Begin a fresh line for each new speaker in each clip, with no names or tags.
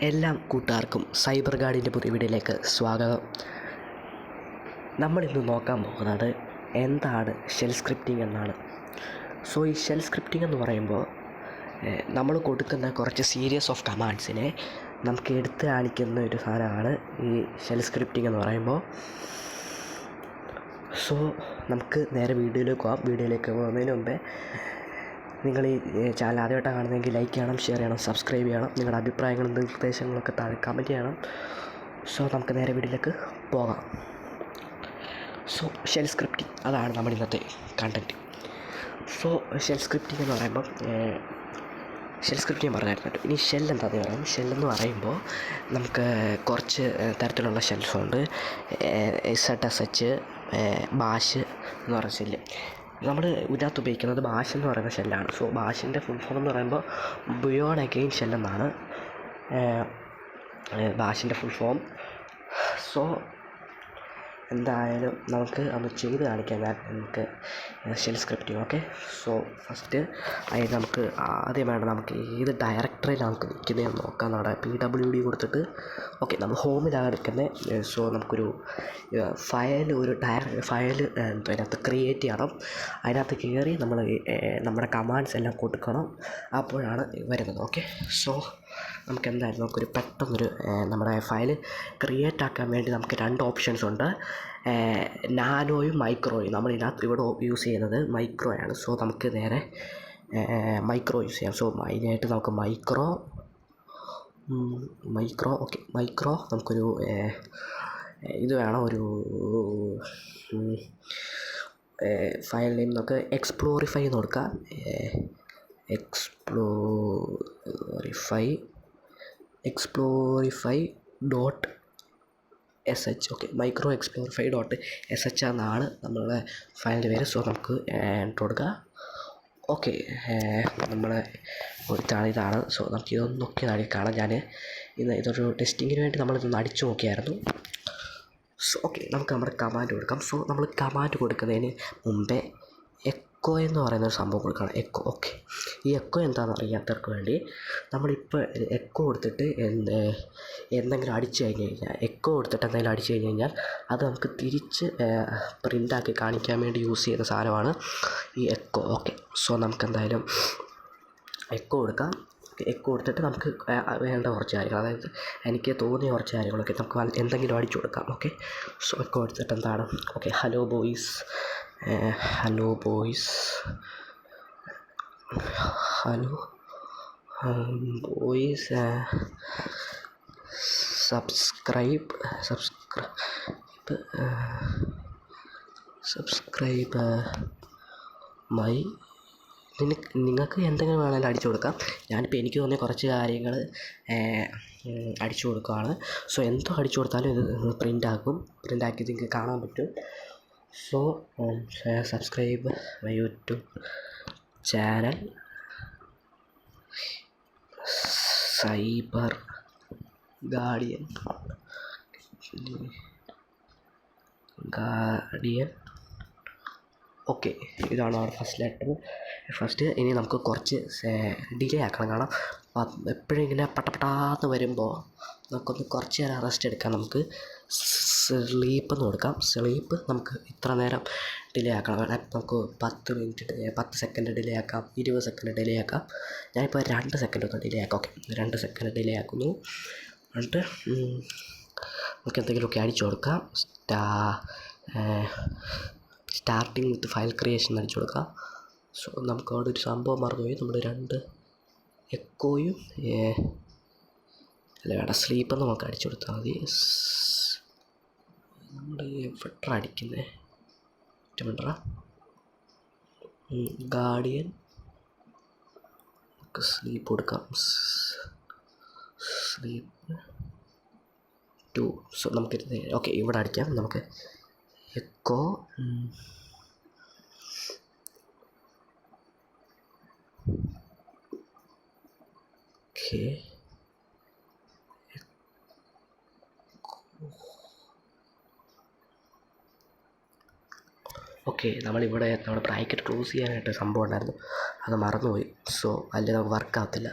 എല്ലാ കൂട്ടുകാർക്കും സൈബർ ഗാർഡിൻ്റെ പുതിയ വീഡിയോയിലേക്ക് സ്വാഗതം. നമ്മളിന്ന് നോക്കാൻ പോകുന്നത് എന്താണ് ഷെൽ സ്ക്രിപ്റ്റിംഗ് എന്നാണ്. ഈ ഷെൽ സ്ക്രിപ്റ്റിംഗ് എന്ന് പറയുമ്പോൾ നമ്മൾ കൊടുക്കുന്ന കുറച്ച് സീരീസ് ഓഫ് കമാൻഡ്സിനെ നമുക്ക് എടുത്ത് കാണിക്കുന്ന ഒരു സാധനമാണ് ഈ ഷെൽ സ്ക്രിപ്റ്റിംഗ് എന്ന് പറയുമ്പോൾ. നമുക്ക് നേരെ വീഡിയോയിലേക്ക് പോകുന്നതിന് മുമ്പേ നിങ്ങൾ ഈ ചാനൽ ആദ്യമായിട്ടാണ് കാണുന്നതെങ്കിൽ ലൈക്ക് ചെയ്യണം, ഷെയർ ചെയ്യണം, സബ്സ്ക്രൈബ് ചെയ്യണം. നിങ്ങളുടെ അഭിപ്രായങ്ങളും നിർദ്ദേശങ്ങളൊക്കെ താഴെ കമൻറ്റ് ചെയ്യണം. നമുക്ക് നേരെ വീഡിയോയിലേക്ക് പോകാം. ഷെൽ സ്ക്രിപ്റ്റിംഗ് അതാണ് നമ്മുടെ ഇന്നത്തെ കണ്ടൻറ്റ്. ഷെൽ സ്ക്രിപ്റ്റിംഗ് എന്ന് പറയുമ്പം ഷെൽ സ്ക്രിപ്റ്റിംഗ് പറഞ്ഞായിരുന്നു. ഇനി ഷെൽ എന്താണെന്ന് പറയാം. ഷെല്ലെന്ന് പറയുമ്പോൾ നമുക്ക് കുറച്ച് തരത്തിലുള്ള ഷെൽസുണ്ട്. ZSH, ബാഷ് എന്ന് പറഞ്ഞ ഷെല്ല്. നമ്മൾ ഇതിനകത്ത് ഉപയോഗിക്കുന്നത് ബാഷ് എന്ന് പറയുന്ന ഷെല്ലാണ്. ബാഷിൻ്റെ ഫുൾ ഫോം എന്ന് പറയുമ്പോൾ ബിയോൺ അഗെയിൻ ഷെൽ എന്നാണ് ബാഷിൻ്റെ ഫുൾ ഫോം. എന്തായാലും നമുക്ക് അത് ചെയ്ത് കാണിക്കാം നമുക്ക് ഷെൽ സ്ക്രിപ്റ്റിംഗ്. ഓക്കെ, ഫസ്റ്റ് അതിന് നമുക്ക് ആദ്യം വേണം നമുക്ക് ഏത് ഡയറക്ടറിയിലാണ് നമുക്ക് നിൽക്കുന്നതെന്ന് നോക്കാം. നമ്മുടെ PWD കൊടുത്തിട്ട് നമ്മൾ ഹോമിലാണ് എടുക്കുന്നത്. നമുക്കൊരു ഫയൽ അതിനകത്ത് ക്രിയേറ്റ് ചെയ്യണം. അതിനകത്ത് കയറി നമ്മുടെ കമാൻഡ്സ് എല്ലാം കൊടുക്കണം. അപ്പോഴാണ് വരുന്നത്. ഓക്കെ, നമുക്ക് എന്തായാലും നമുക്കൊരു പെട്ടെന്നൊരു നമ്മുടെ ഫയൽ ക്രിയേറ്റ് ആക്കാൻ വേണ്ടി നമുക്ക് രണ്ട് ഓപ്ഷൻസ് ഉണ്ട്, നാനോയും മൈക്രോയും. നമ്മൾ ഇവിടെ യൂസ് ചെയ്യുന്നത് മൈക്രോയാണ്. നമുക്ക് നേരെ മൈക്രോ യൂസ് ചെയ്യാം. അതിനായിട്ട് നമുക്ക് മൈക്രോ നമുക്കൊരു ഇത് വേണം. ഒരു ഫയൽ നെയിം നമുക്ക് എക്സ്പ്ലോറിഫൈ എന്ന് കൊടുക്കാം. Explorify .sh. Micro Explorify .sh എന്നാണ് നമ്മളുടെ ഫയലിൻ്റെ പേര്. നമുക്ക് എൻ്റർ കൊടുക്കുക. നമ്മൾ ഇതാണ്. നമുക്ക് ഇതൊന്നൊക്കെ കാണാം. ഞാൻ ഇതൊരു ടെസ്റ്റിങ്ങിന് വേണ്ടി നമ്മളിതൊന്ന് അടിച്ചു നോക്കിയായിരുന്നു. നമുക്ക് നമ്മുടെ കമാൻഡ് കൊടുക്കാം. നമ്മൾ കമാൻഡ് കൊടുക്കുന്നതിന് മുമ്പേ എക്കോ എന്ന് പറയുന്നൊരു സംഭവം കൊടുക്കണം. ഈ എക്കോ എന്താണെന്ന് അറിയാത്തവർക്ക് വേണ്ടി നമ്മളിപ്പോൾ എക്കോ കൊടുത്തിട്ട് എന്തെങ്കിലും അടിച്ചു കഴിഞ്ഞാൽ അത് നമുക്ക് തിരിച്ച് പ്രിൻ്റാക്കി കാണിക്കാൻ വേണ്ടി യൂസ് ചെയ്യുന്ന സാധനമാണ് ഈ എക്കോ. നമുക്ക് എന്തായാലും എക്കോ കൊടുക്കാം. എക്കോ കൊടുത്തിട്ട് നമുക്ക് വേണ്ട കുറച്ച് കാര്യങ്ങൾ, അതായത് എനിക്ക് തോന്നിയ കുറച്ച് കാര്യങ്ങളൊക്കെ നമുക്ക് എന്തെങ്കിലും അടിച്ചു കൊടുക്കാം. എക്കോ കൊടുത്തിട്ട് എന്താണ് ഹലോ ബോയ്സ് സബ്സ്ക്രൈബ് മൈ. നിങ്ങൾക്ക് എന്തെങ്കിലും വേണമെങ്കിലും അടിച്ചു കൊടുക്കാം. എനിക്ക് തോന്നിയ കുറച്ച് കാര്യങ്ങൾ അടിച്ചു കൊടുക്കുകയാണ്. എന്തോ അടിച്ചു കൊടുത്താലും ഇത് പ്രിൻ്റാക്കി നിങ്ങൾക്ക് കാണാൻ പറ്റും. Subscribe my YouTube channel cyber guardian. ഇതാണ് our ഫസ്റ്റ് ഇനി നമുക്ക് കുറച്ച് ഡിലേ ആക്കണം. കാരണം എപ്പോഴും ഇങ്ങനെ പട്ടപട്ടാന്ന് വരുമ്പോൾ നമുക്കൊന്ന് കുറച്ച് നേരം റെസ്റ്റ് എടുക്കാം. നമുക്ക് സ്ലീപ്പ് എന്ന് കൊടുക്കാം. നമുക്ക് ഇത്ര നേരം ഡിലേ ആക്കണം. നമുക്ക് 10 സെക്കൻഡ് ഡിലേ ആക്കാം, 20 സെക്കൻഡ് ഡിലേ ആക്കാം. ഞാനിപ്പോൾ 2 സെക്കൻഡ് ഒന്ന് ഡിലേ ആക്കാം. 2 സെക്കൻഡ് ഡിലേ ആക്കുന്നു. എന്നിട്ട് നമുക്ക് എന്തെങ്കിലുമൊക്കെ അടിച്ചു കൊടുക്കാം. സ്റ്റാർട്ടിങ് വിത്ത് ഫയൽ ക്രിയേഷൻ അടിച്ചു കൊടുക്കാം. നമുക്ക് അവിടെ ഒരു സംഭവം മറന്നുപോയി. നമ്മൾ 2 എക്കോയും സ്ലീപ്പെന്ന് നമുക്ക് അടിച്ചു കൊടുത്താൽ മതി. നമ്മൾ എവിടെ അടിക്കുന്നത് ഗാർഡിയൻ. നമുക്ക് സ്ലീപ്പ് കൊടുക്കാം. സ്ലീപ്പ് 2. നമുക്ക് ഇവിടെ അടിക്കാം. നമുക്ക് എക്കോ നമ്മളിവിടെ നമ്മുടെ ബ്രാക്കറ്റ് ക്ലോസ് ചെയ്യാനായിട്ട് സംഭവം ഉണ്ടായിരുന്നു, അത് മറന്നുപോയി. അല്ലെങ്കിൽ നമുക്ക് വർക്കാകത്തില്ല.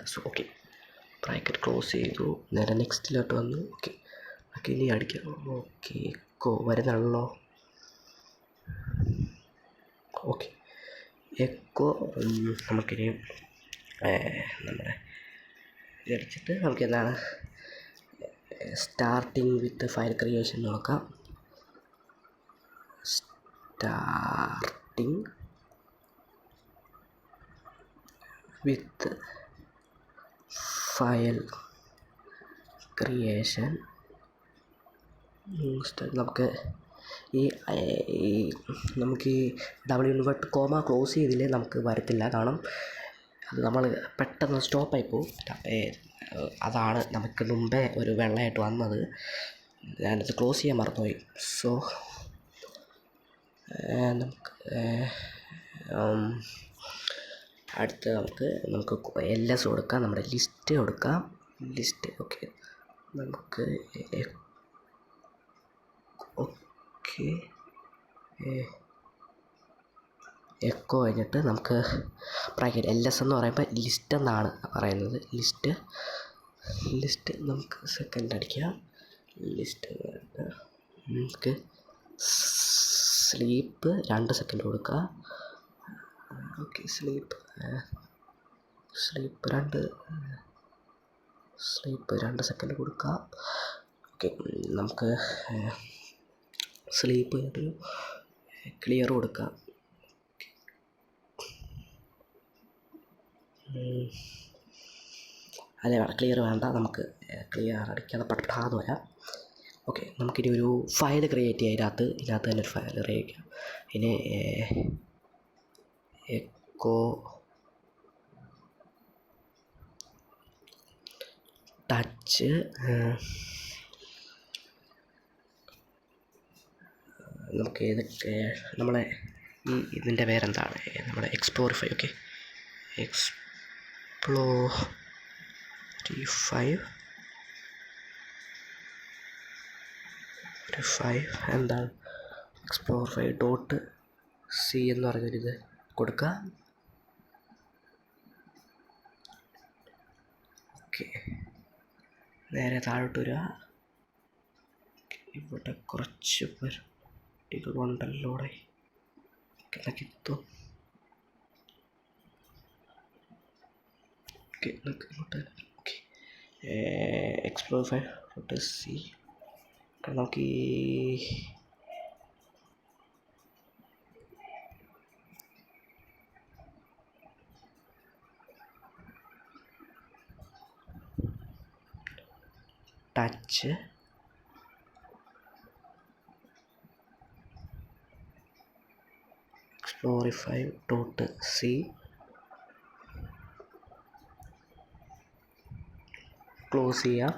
ബ്രാക്കറ്റ് ക്ലോസ് ചെയ്തു. നേരെ നെക്സ്റ്റിലോട്ട് വന്നു. ഓക്കെ ഓക്കെ ഇനി അടിക്കാം. ഓക്കെ എക്കോ വരുന്നുള്ളോ? ഓക്കെ എക്കോ നമുക്കിനി നമ്മുടെ ഇതടിച്ചിട്ട് നമുക്ക് എന്താണ് സ്റ്റാർട്ടിങ് വിത്ത് ഫയൽ ക്രിയേഷൻ നോക്കാം. Starting with file creation. നമുക്ക് നമുക്ക് ഈ ഡബിൾ ഇൻവെർട്ട് കോമ ക്ലോസ് ചെയ്തില്ലേ നമുക്ക് വരത്തില്ല. കാരണം അത് നമ്മൾ പെട്ടെന്ന് സ്റ്റോപ്പായി പോകും. അതാണ് നമുക്ക് മുമ്പേ ഒരു വെള്ളമായിട്ട് വന്നത്. ഞാനത് ക്ലോസ് ചെയ്യാൻ മറന്നുപോയി. സോ നമുക്ക് അടുത്ത് നമുക്ക് LS കൊടുക്കാം. നമ്മുടെ ലിസ്റ്റ് കൊടുക്കാം. ലിസ്റ്റ് ഓക്കെ നമുക്ക് ഓക്കെ എക്കോ കഴിഞ്ഞിട്ട് നമുക്ക് ബ്രാക്കറ്റ് LS എന്ന് പറയുമ്പോൾ ലിസ്റ്റ് എന്നാണ് പറയുന്നത്. ലിസ്റ്റ് നമുക്ക് സെക്കൻഡ് അടിക്കാം. ലിസ്റ്റ് നമുക്ക് സ്ലീപ്പ് 2 സെക്കൻഡ് കൊടുക്കുക. ഓക്കെ സ്ലീപ്പ് 2 സെക്കൻഡ് കൊടുക്കുക. ഓക്കെ നമുക്ക് സ്ലീപ്പ് കഴിഞ്ഞിട്ടൊരു ക്ലിയർ കൊടുക്കാം. അതെ ക്ലിയർ വേണ്ട, നമുക്ക് ക്ലിയർ അടിക്കാതെ പട്ടാന്ന് വരാം. ഓക്കെ നമുക്കിനി ഒരു ഫയൽ ക്രിയേറ്റ് ചെയ്യാം. ഇതിനകത്ത് തന്നെ ഒരു ഫയൽ ക്രിയേറ്റ് ചെയ്യാം. ഇനി എക്കോ ടച്ച് നമുക്ക് ഏതൊക്കെ നമ്മളെ ഇതിൻ്റെ പേരെന്താണ് നമ്മുടെ എക്സ്പ്ലോറിഫൈ. ഓക്കെ എക്സ്പ്ലോറിഫൈ എന്താണ് എക്സ്പ്ലോറിഫൈ .c എന്ന് പറഞ്ഞൊരിത് കൊടുക്കുക. ഓക്കെ നേരെ താഴോട്ട് വരിക. ഇവിടെ കുറച്ച് കൊണ്ടല്ലോടെ കിട്ടും. ഓക്കെ ഇങ്ങോട്ട് ഓക്കെ എക്സ്പ്ലോറിഫൈ .c നമുക്ക് ടച്ച് എക്സ്പ്ലോറിഫൈ .c ക്ലോസ് ചെയ്യാം.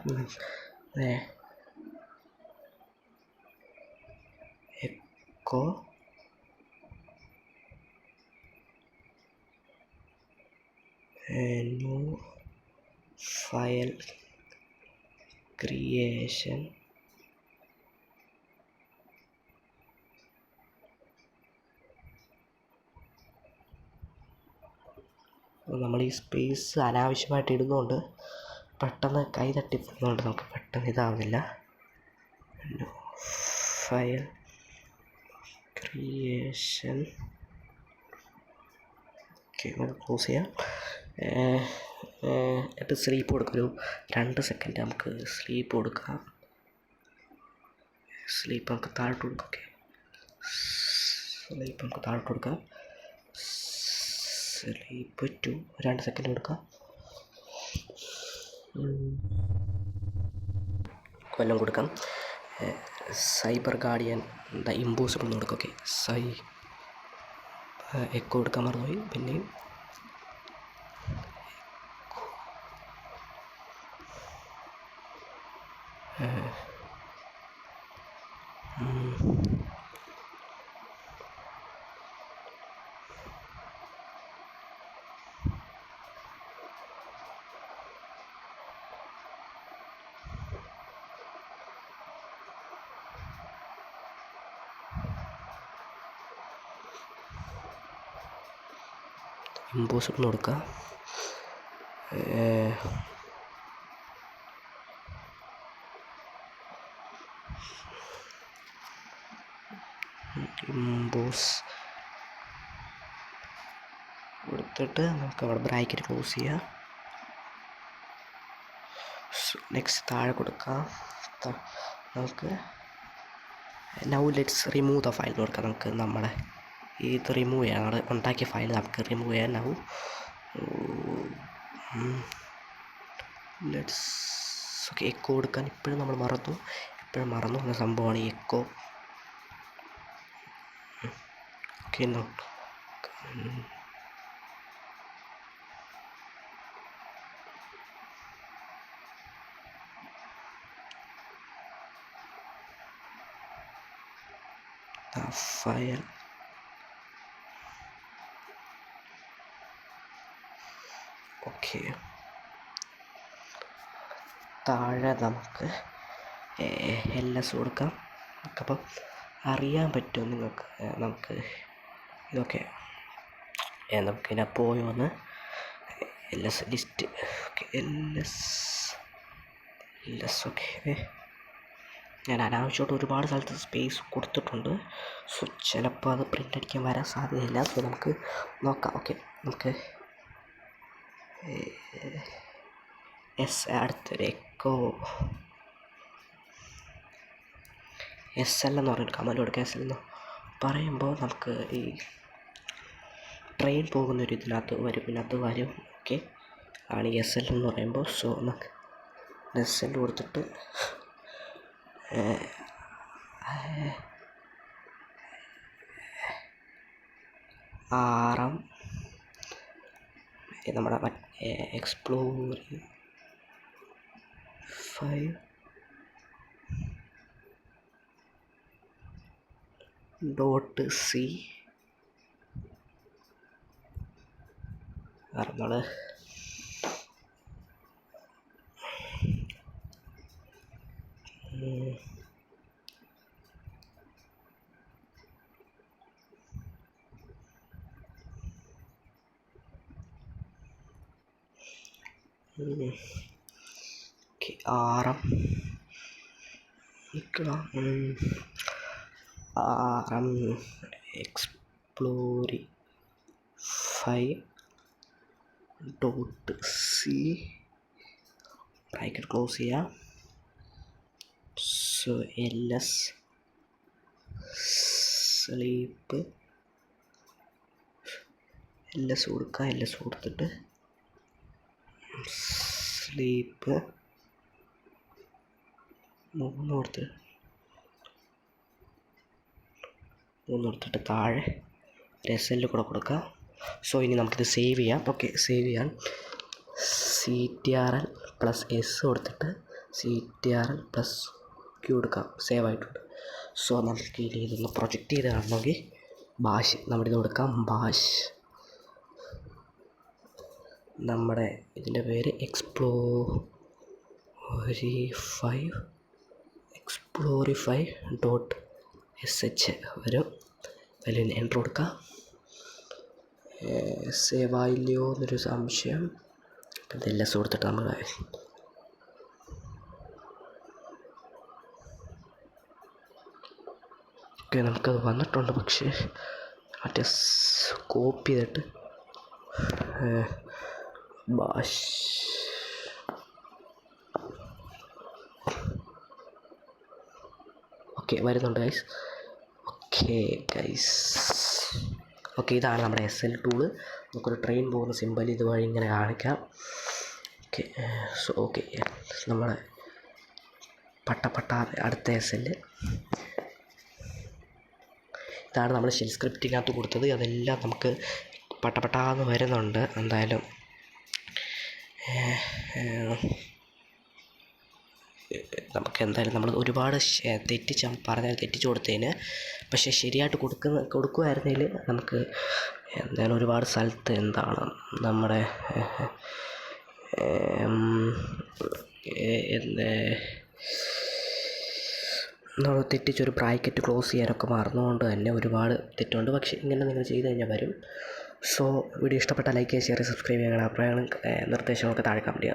എക്കോ ന്യൂ ഫയൽ ക്രിയേഷൻ നമ്മൾ ഈ സ്പേസ് അനാവശ്യമായിട്ട് ഇടുന്നതുകൊണ്ട് പെട്ടെന്ന് കൈ തട്ടിപ്പോകുന്നതുകൊണ്ട് നമുക്ക് പെട്ടെന്ന് ഇതാവുന്നില്ല. ഫയൽ ക്രിയേഷൻ ഓക്കെ നമുക്ക് ക്ലോസ് ചെയ്യാം. എന്നിട്ട് സ്ലീപ്പ് കൊടുക്കാം. ഒരു 2 സെക്കൻഡ് നമുക്ക് സ്ലീപ്പ് കൊടുക്കാം. സ്ലീപ്പ് നമുക്ക് താഴോട്ട് കൊടുക്കാം. ഓക്കെ സ്ലീപ്പ് നമുക്ക് താഴോട്ട് കൊടുക്കാം. സ്ലീപ്പ് 2 സെക്കൻഡ് കൊടുക്കാം. കൊല്ലം കൊടുക്കാം. സൈബർ ഗാർഡിയൻ ഇമ്പോസിബിൾ എന്ന് കൊടുക്കാം. ഓക്കെ എക്കോ കൊടുക്കാൻ മറന്നുപോയി. പിന്നെയും ഇമ്പോസിബിൾ കൊടുക്കുക. ഇമ്പോസ് കൊടുത്തിട്ട് നമുക്ക് അവിടെ ബ്രാക്കറ്റ് ക്ലോസ് ചെയ്യാം. നെക്സ്റ്റ് താഴെ കൊടുക്കാം. നമുക്ക് now let's remove the file കൊടുക്കാം. നമുക്ക് നമ്മുടെ ഇത് റിമൂവ് ചെയ്യാം. നമ്മൾ ഉണ്ടാക്കിയ ഫയൽ നമുക്ക് റിമൂവ് ചെയ്യാം. നൗ ലെറ്റ്സ് ഓക്കെ എക്കോ കൊടുക്കാൻ ഇപ്പോഴും നമ്മൾ മറന്നു എന്ന സംഭവമാണ് ഈ എക്കോ. Okay file okay. താഴെ നമുക്ക് LS കൊടുക്കാം. നമുക്കപ്പം അറിയാൻ പറ്റും നിങ്ങൾക്ക്. നമുക്ക് ഇതൊക്കെ നമുക്കിതിനെ പോയി വന്ന് LS list okay LS okay. ഞാൻ അനാവശ്യമായിട്ട് ഒരുപാട് സ്ഥലത്ത് സ്പേസ് കൊടുത്തിട്ടുണ്ട്. സോ ചിലപ്പോൾ അത് പ്രിൻ്റ് അടിക്കാൻ വരാൻ സാധ്യതയില്ല. സോ നമുക്ക് നോക്കാം. ഓക്കെ നമുക്ക് അടുത്തൊരു എക്കോ SL എന്ന് പറഞ്ഞൊരു കമൻറ്റ് കൊടുക്കുക. SL എന്ന് പറയുമ്പോൾ നമുക്ക് ഈ ട്രെയിൻ പോകുന്നൊരു ഇതിനകത്ത് വരും. ഓക്കെ ആണ് SL എന്ന് പറയുമ്പോൾ. സോ നമുക്ക് SL കൊടുത്തിട്ട് RM നമ്മുടെ എക്സ്പ്ലോറിംഗ് 5.c നമ്മൾ RM എക്സ്പ്ലോറി 5.c ബ്രാക്കറ്റ് ക്ലോസ് ചെയ്യാം. സോ LS സ്ലീപ്പ് LS കൊടുക്കുക. LS കൊടുത്തിട്ട് സ്ലീപ്പ് 3 കൊടുത്തിട്ട് താഴെ SL കൂടെ കൊടുക്കുക. സോ ഇനി നമുക്കിത് സേവ് ചെയ്യാം. ഓക്കെ സേവ് ചെയ്യാൻ CTRL +S കൊടുത്തിട്ട് CTRL+Q കൊടുക്കാം. സേവ് ആയിട്ടുണ്ട്. സോ നമുക്ക് ഇനി ഇതൊന്ന് പ്രൊജക്റ്റ് ചെയ്ത് കാണണമെങ്കിൽ ബാഷ് നമ്മുടെ ഇത് കൊടുക്കാം. ബാഷ് നമ്മുടെ ഇതിൻ്റെ പേര് explorify.sh വരും. അതിൽ എൻ്റർ കൊടുക്കാം. സേവ് ആയില്ലയോ എന്നൊരു സംശയം. ഇതെല്ലാം കൊടുത്തിട്ട് നമ്മൾ ഓക്കെ നമുക്കത് വന്നിട്ടുണ്ട്. പക്ഷേ മറ്റേ കോപ്പി ചെയ്തിട്ട് ബാഷ് ഓക്കെ വരുന്നുണ്ട് ഗൈസ്. ഓക്കെ ഇതാണ് നമ്മുടെ SL ടൂള്. നമുക്കൊരു ട്രെയിൻ പോകുന്ന സിമ്പൽ ഇതുവഴി ഇങ്ങനെ കാണിക്കാം. ഓക്കെ സോ ഓക്കെ നമ്മളെ അടുത്ത SL ഇതാണ് നമ്മൾ ഷെൽ സ്ക്രിപ്റ്റിനകത്ത് കൊടുത്തത്. അതെല്ലാം നമുക്ക് പട്ടാന്ന് വരുന്നുണ്ട്. എന്തായാലും നമ്മൾ ഒരുപാട് തെറ്റിച്ച് കൊടുത്തതിന് പക്ഷേ ശരിയായിട്ട് കൊടുക്കുമായിരുന്നെങ്കിൽ നമുക്ക് എന്തായാലും ഒരുപാട് സ്ഥലത്ത് എന്താണ് നമ്മുടെ നമ്മൾ തെറ്റിച്ചൊരു ബ്രാക്കറ്റ് ക്ലോസ് ചെയ്യാനൊക്കെ മറന്നുകൊണ്ട് തന്നെ ഒരുപാട് തെറ്റുണ്ട്. പക്ഷേ ഇങ്ങനെ നിങ്ങൾ ചെയ്ത് കഴിഞ്ഞാൽ വരും. സോ വീഡിയോ ഇഷ്ടപ്പെട്ടാൽ ലൈക്ക് ചെയ്യുക, ഷെയർ, സബ്സ്ക്രൈബ് ചെയ്യുക. അഭിപ്രായങ്ങളും നിർദ്ദേശങ്ങളൊക്കെ താഴെ കമൻറ്റ് ചെയ്യുക.